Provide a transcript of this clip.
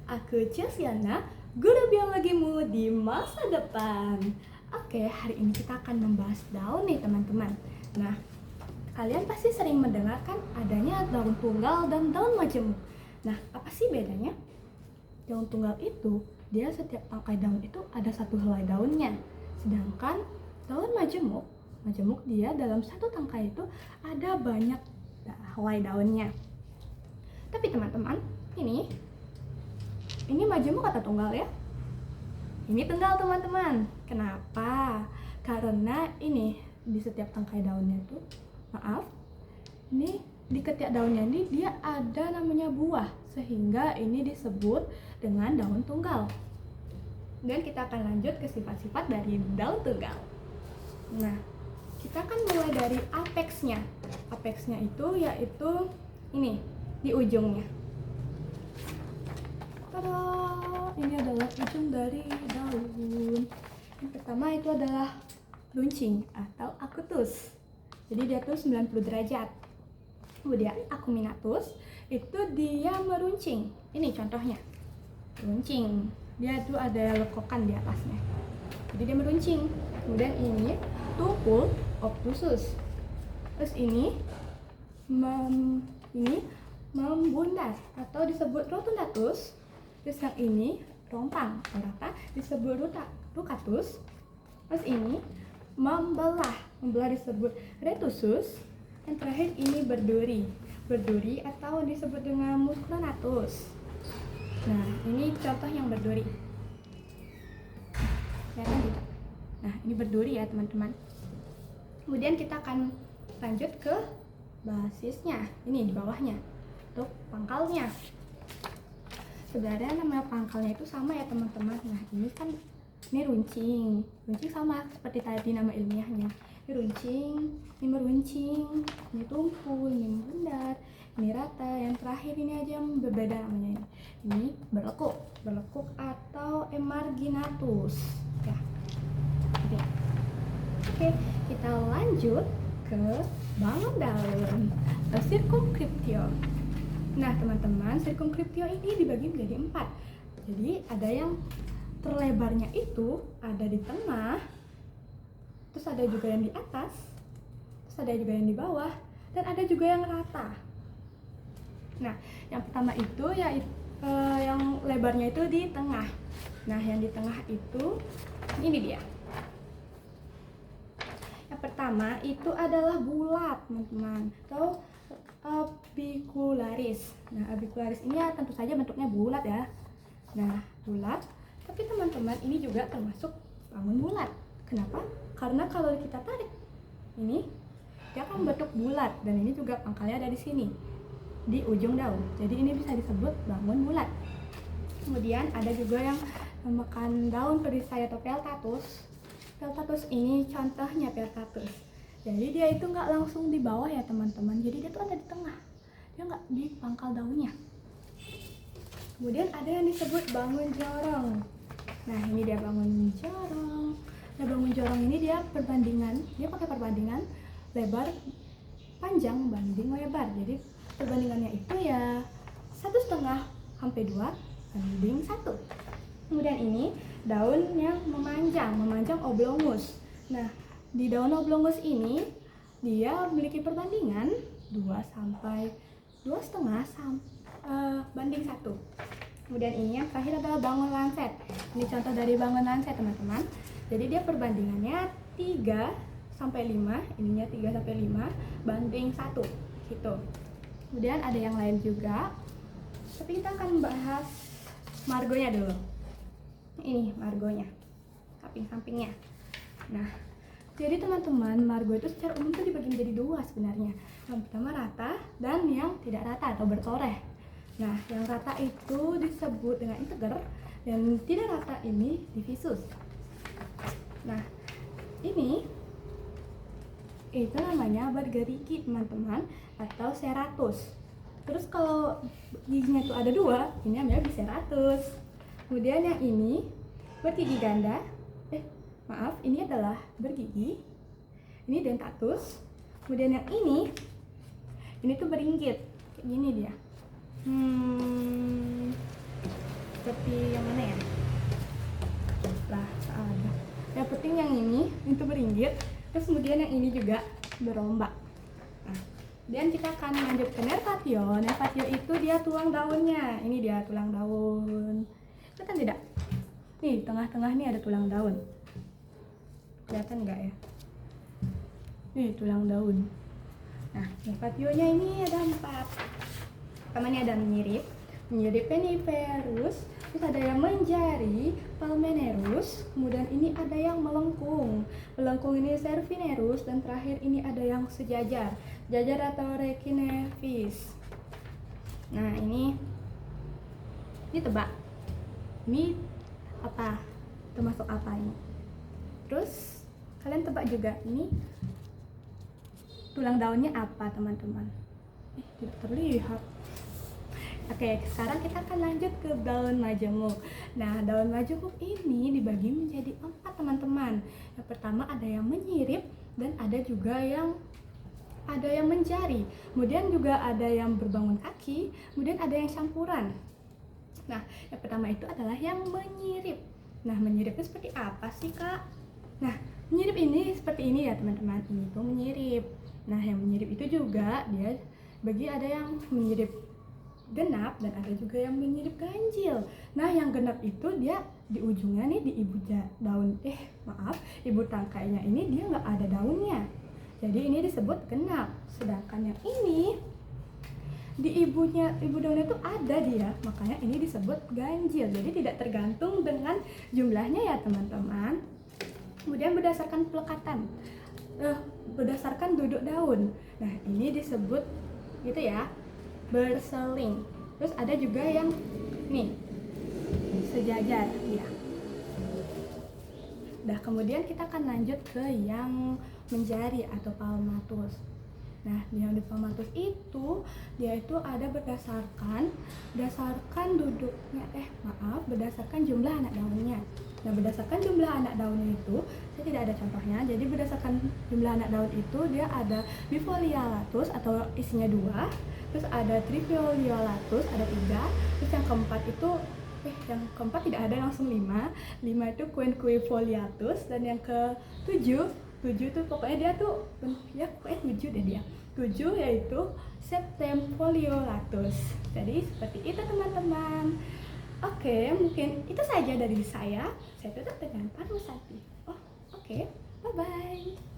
Aku Cesiana, guru biologimu di masa depan. Oke, hari ini kita akan membahas daun nih teman-teman. Nah, kalian pasti sering mendengarkan adanya daun tunggal dan daun majemuk. Nah, apa sih bedanya? Daun tunggal itu, dia setiap tangkai daun itu ada satu helai daunnya. Sedangkan daun majemuk dia dalam satu tangkai itu ada banyak helai daunnya. Tapi teman-teman, ini majemuk atau tunggal ya? Ini tunggal teman-teman. Kenapa? Karena ini di setiap tangkai daunnya itu, ini di ketiak daunnya ini dia ada namanya buah, sehingga ini disebut dengan daun tunggal. Dan kita akan lanjut ke sifat-sifat dari daun tunggal. Nah, kita akan mulai dari apexnya. Apexnya itu yaitu ini di ujungnya. Tada! Ini adalah ujung dari daun. Yang pertama itu adalah runcing atau akutus. Jadi dia tuh 90 derajat. Kemudian acuminatus itu dia meruncing. Ini contohnya. Runcing. Dia tuh ada lekokan di atasnya. Jadi dia meruncing. Kemudian ini tupul obtusus. Terus ini membundar atau disebut rotundatus. Terus yang ini rompang atau rata disebut rucatus. Terus ini membelah disebut retusus. Yang terakhir ini berduri atau disebut dengan musculatus. Nah, ini contoh yang berduri. Kelihatan tidak? Nah, ini berduri ya teman-teman. Kemudian kita akan lanjut ke basisnya. Ini di bawahnya untuk pangkalnya. Sebenarnya nama pangkalnya itu sama ya teman-teman. Nah, ini kan runcing sama seperti tadi nama ilmiahnya. Ini runcing, ini meruncing, ini tumpul, ini membundar, ini rata. Yang terakhir ini aja yang berbeda namanya. Ini berlekuk atau emarginatus ya. Oke, kita lanjut ke bangun daun atau circumscriptio. Nah teman-teman, circumscriptio ini dibagi menjadi 4. Jadi ada yang terlebarnya itu ada di tengah, terus ada juga yang di atas, terus ada juga yang di bawah, dan ada juga yang rata. Nah, yang pertama itu yang lebarnya itu di tengah. Nah, yang di tengah itu ini dia. Yang pertama itu adalah bulat, teman-teman, atau abicularis. Nah, abicularis ini ya tentu saja bentuknya bulat ya. Nah, bulat. Tapi teman-teman, ini juga termasuk bangun bulat. Kenapa? Karena kalau kita tarik ini, dia akan bentuk bulat, dan ini juga pangkalnya ada di sini, di ujung daun. Jadi ini bisa disebut bangun bulat. Kemudian ada juga yang memakan daun perisai atau peltatus. Peltatus ini contohnya peltatus. Jadi dia itu nggak langsung di bawah ya teman-teman. Jadi dia tuh ada di tengah. Dia nggak di pangkal daunnya. Kemudian ada yang disebut bangun jorong. Nah, ini dia bangun jorong. Nah, bangun jorong ini dia pakai perbandingan lebar panjang banding lebar. Jadi perbandingannya itu ya 1,5 sampai 2 banding 1. Kemudian ini daun yang memanjang oblongus. Nah, di daun oblongus ini dia memiliki perbandingan 2,5 banding 1. Kemudian ini yang terakhir adalah bangun lancet. Ini contoh dari bangun lancet teman-teman. Jadi dia perbandingannya 3,5, ininya 3,5 banding 1 gitu. Kemudian ada yang lain juga, tapi kita akan bahas margonya dulu. Ini margonya, samping-sampingnya. Nah, jadi teman-teman, margo itu secara umum itu dibagi menjadi 2 sebenarnya. Yang pertama rata dan yang tidak rata atau bertoreh. Nah, yang rata itu disebut dengan integer, dan tidak rata ini divisus. Nah, ini itu namanya bergerigi teman-teman, atau seratus. Terus kalau giginya itu ada 2, ini namanya biseratus. Kemudian yang ini bergigi ganda. Ini adalah bergigi. Ini dentatus. Kemudian yang ini tuh beringgit. Kayak gini dia. itu beringgit. Terus kemudian yang ini juga berombak. Nah, dan kita akan lanjut ke nervatio. Nervatio itu dia tulang daunnya. Ini dia tulang daun. Kelihatan tidak? Nih, tengah-tengah nih ada tulang daun. Kelihatan nggak ya? Nih, tulang daun. Nah, nervationya ini ada 4. Pertamanya ada menyirip peniferus, terus ada yang menjari, palmenerus, kemudian ini ada yang melengkung ini servinerus, dan terakhir ini ada yang sejajar atau rekinevis. Nah, ini tebak, ini apa, termasuk apa ini? Terus kalian tebak juga, ini tulang daunnya apa teman-teman? Tidak terlihat. Oke, sekarang kita akan lanjut ke daun majemuk. Nah, daun majemuk ini dibagi menjadi 4 teman-teman. Yang pertama ada yang menyirip, dan ada juga yang menjari. Kemudian juga ada yang berbangun kaki, kemudian ada yang campuran. Nah, yang pertama itu adalah yang menyirip. Nah, menyirip itu seperti apa sih, Kak? Nah, menyirip ini seperti ini ya, teman-teman. Ini tuh menyirip. Nah, yang menyirip itu juga dia ada yang menyirip genap dan ada juga yang menyirip ganjil. Nah, yang genap itu dia di ujungnya nih, di ibu tangkainya ini dia nggak ada daunnya. Jadi ini disebut genap. Sedangkan yang ini di ibu daunnya itu ada dia, makanya ini disebut ganjil. Jadi tidak tergantung dengan jumlahnya ya teman-teman. Kemudian berdasarkan pelekatan, berdasarkan duduk daun. Nah, ini disebut gitu ya, berseling. Terus ada juga yang nih sejajar ya. Nah, kemudian kita akan lanjut ke yang menjari atau palmatus. Nah, yang di palmatus itu dia itu ada berdasarkan berdasarkan jumlah anak daunnya. Nah, berdasarkan jumlah anak daunnya itu, saya tidak ada contohnya. Jadi berdasarkan jumlah anak daun itu dia ada bifoliolatus atau isinya 2, terus ada trifoliolatus ada 3, terus yang keempat itu tidak ada, langsung 5 itu quinquefoliatus, dan yang ke-7 tuh pokoknya dia tuh ya pokoknya 7 deh dia. 7 yaitu septemfoliolatus. Jadi seperti itu teman-teman. Oke, mungkin itu saja dari saya. Saya tutup dengan pariwisata. Oke, bye-bye.